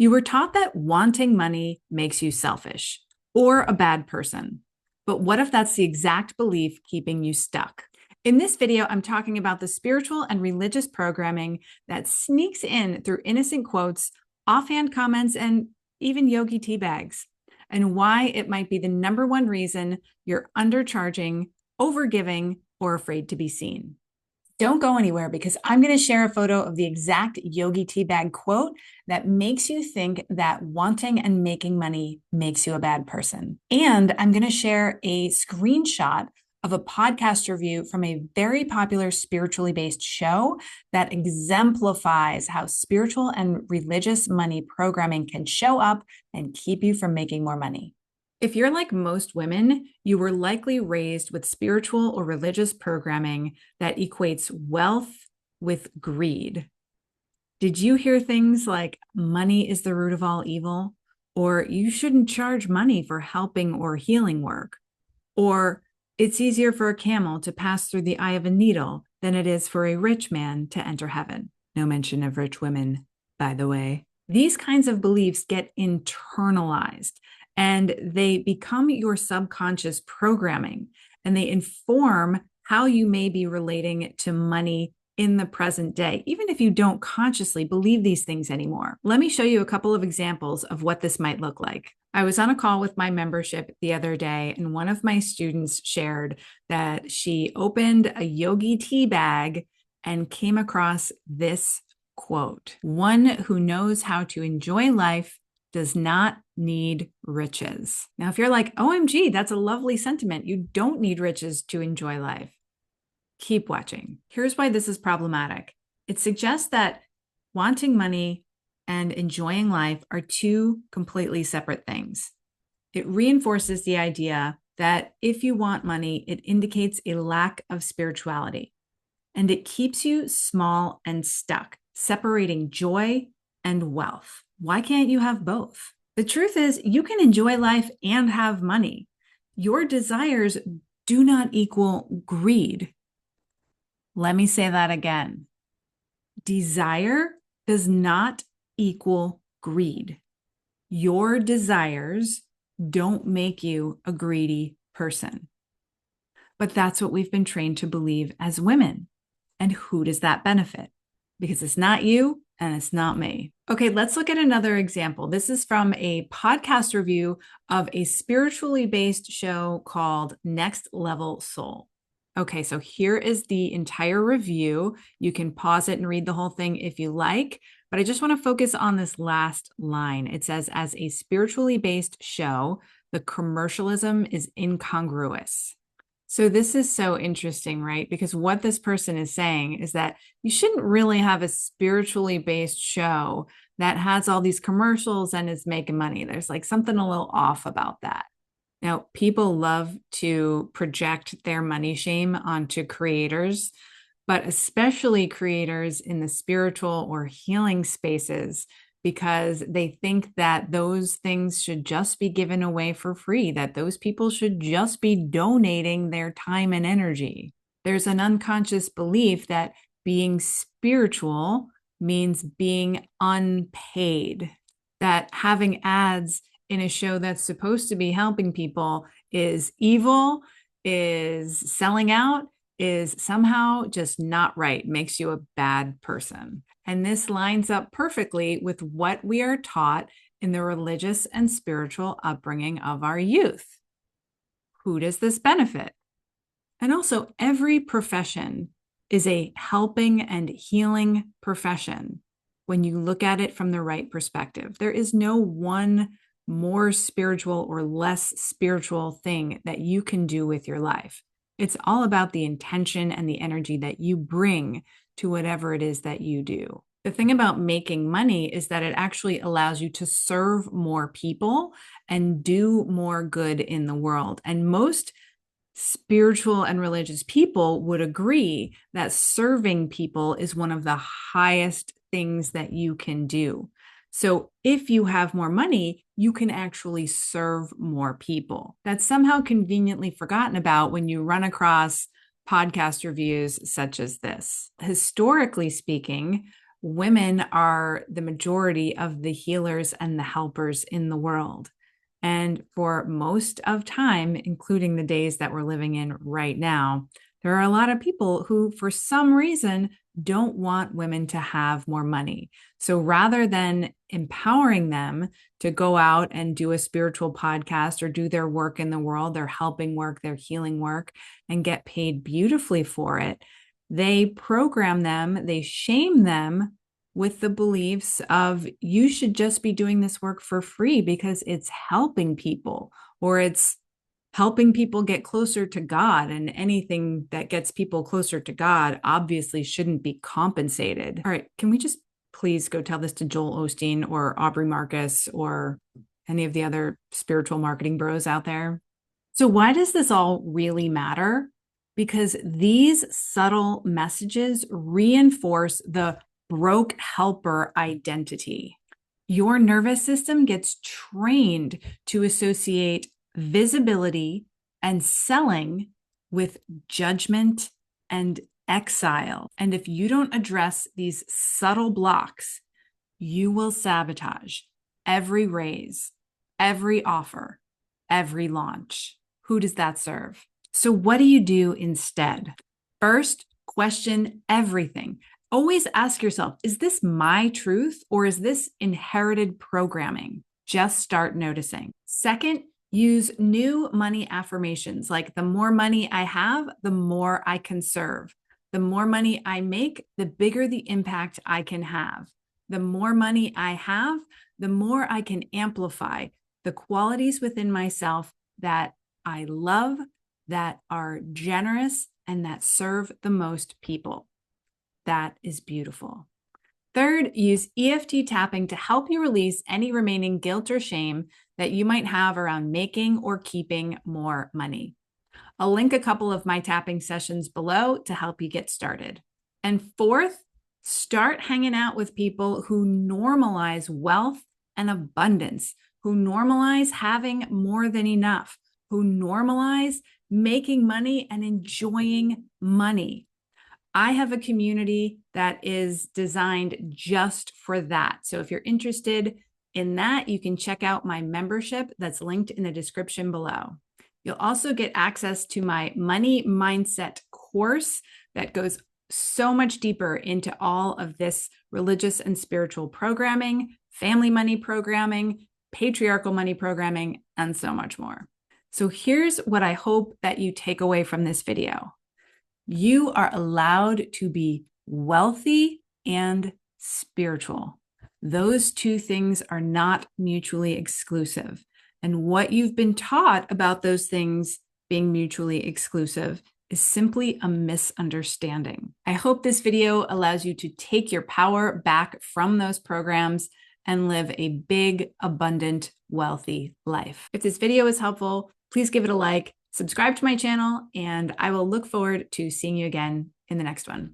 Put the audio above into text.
You were taught that wanting money makes you selfish or a bad person. But what if that's the exact belief keeping you stuck? In this video, I'm talking about the spiritual and religious programming that sneaks in through innocent quotes, offhand comments, and even yogi tea bags, and why it might be the number one reason you're undercharging, overgiving, or afraid to be seen. Don't go anywhere because I'm going to share a photo of the exact Yogi Tea bag quote that makes you think that wanting and making money makes you a bad person. And I'm going to share a screenshot of a podcast review from a very popular spiritually based show that exemplifies how spiritual and religious money programming can show up and keep you from making more money. If you're like most women, you were likely raised with spiritual or religious programming that equates wealth with greed. Did you hear things like money is the root of all evil? Or you shouldn't charge money for helping or healing work? Or it's easier for a camel to pass through the eye of a needle than it is for a rich man to enter heaven. No mention of rich women, by the way. These kinds of beliefs get internalized and they become your subconscious programming, and they inform how you may be relating to money in the present day, even if you don't consciously believe these things anymore. Let me show you a couple of examples of what this might look like. I was on a call with my membership the other day, and one of my students shared that she opened a Yogi Tea bag and came across this quote: "One who knows how to enjoy life does not need riches." Now, if you're like, OMG, that's a lovely sentiment. You don't need riches to enjoy life. Keep watching. Here's why this is problematic. It suggests that wanting money and enjoying life are two completely separate things. It reinforces the idea that if you want money, it indicates a lack of spirituality, and it keeps you small and stuck, separating joy and wealth. Why can't you have both? The truth is, you can enjoy life and have money. Your desires do not equal greed. Let me say that again. Desire does not equal greed. Your desires don't make you a greedy person. But that's what we've been trained to believe as women. And who does that benefit? Because it's not you and it's not me. Okay, let's look at another example. This is from a podcast review of a spiritually based show called Next Level Soul. Okay, so here is the entire review. You can pause it and read the whole thing if you like, but I just want to focus on this last line. It says, as a spiritually based show, the commercialism is incongruous. So this is so interesting, right? Because what this person is saying is that you shouldn't really have a spiritually based show that has all these commercials and is making money. There's like something a little off about that. Now, people love to project their money shame onto creators, but especially creators in the spiritual or healing spaces, because they think that those things should just be given away for free, that those people should just be donating their time and energy. There's an unconscious belief that being spiritual means being unpaid, that having ads in a show that's supposed to be helping people is evil, is selling out, is somehow just not right, makes you a bad person. And this lines up perfectly with what we are taught in the religious and spiritual upbringing of our youth. Who does this benefit? And also, every profession is a helping and healing profession when you look at it from the right perspective. There is no one more spiritual or less spiritual thing that you can do with your life. It's all about the intention and the energy that you bring to whatever it is that you do. The thing about making money is that it actually allows you to serve more people and do more good in the world. And most spiritual and religious people would agree that serving people is one of the highest things that you can do. So if you have more money, you can actually serve more people. That's somehow conveniently forgotten about when you run across podcast reviews such as this. Historically speaking, women are the majority of the healers and the helpers in the world. And for most of time, including the days that we're living in right now, there are a lot of people who, for some reason, don't want women to have more money. So rather than empowering them to go out and do a spiritual podcast or do their work in the world, their helping work, their healing work, and get paid beautifully for it, they program them, they shame them with the beliefs of you should just be doing this work for free because it's helping people, or it's helping people get closer to God. And anything that gets people closer to God obviously shouldn't be compensated. All right, can we just please go tell this to Joel Osteen or Aubrey Marcus or any of the other spiritual marketing bros out there? So why does this all really matter? Because these subtle messages reinforce the broke helper identity. Your nervous system gets trained to associate visibility and selling with judgment and exile. And if you don't address these subtle blocks, you will sabotage every raise, every offer, every launch. Who does that serve? So what do you do instead? First, question everything. Always ask yourself, is this my truth or is this inherited programming? Just start noticing. Second, use new money affirmations like the more money I have, the more I can serve. The more money I make, the bigger the impact I can have. The more money I have, the more I can amplify the qualities within myself that I love, that are generous, and that serve the most people. That is beautiful. Third, use EFT tapping to help you release any remaining guilt or shame that you might have around making or keeping more money. I'll link a couple of my tapping sessions below to help you get started. And fourth, start hanging out with people who normalize wealth and abundance, who normalize having more than enough, who normalize making money and enjoying money. I have a community that is designed just for that. So if you're interested in that, you can check out my membership that's linked in the description below. You'll also get access to my money mindset course that goes so much deeper into all of this religious and spiritual programming, family money programming, patriarchal money programming, and so much more. So here's what I hope that you take away from this video. You are allowed to be wealthy and spiritual. Those two things are not mutually exclusive. And what you've been taught about those things being mutually exclusive is simply a misunderstanding. I hope this video allows you to take your power back from those programs and live a big, abundant, wealthy life. If this video is helpful, please give it a like, subscribe to my channel, and I will look forward to seeing you again in the next one.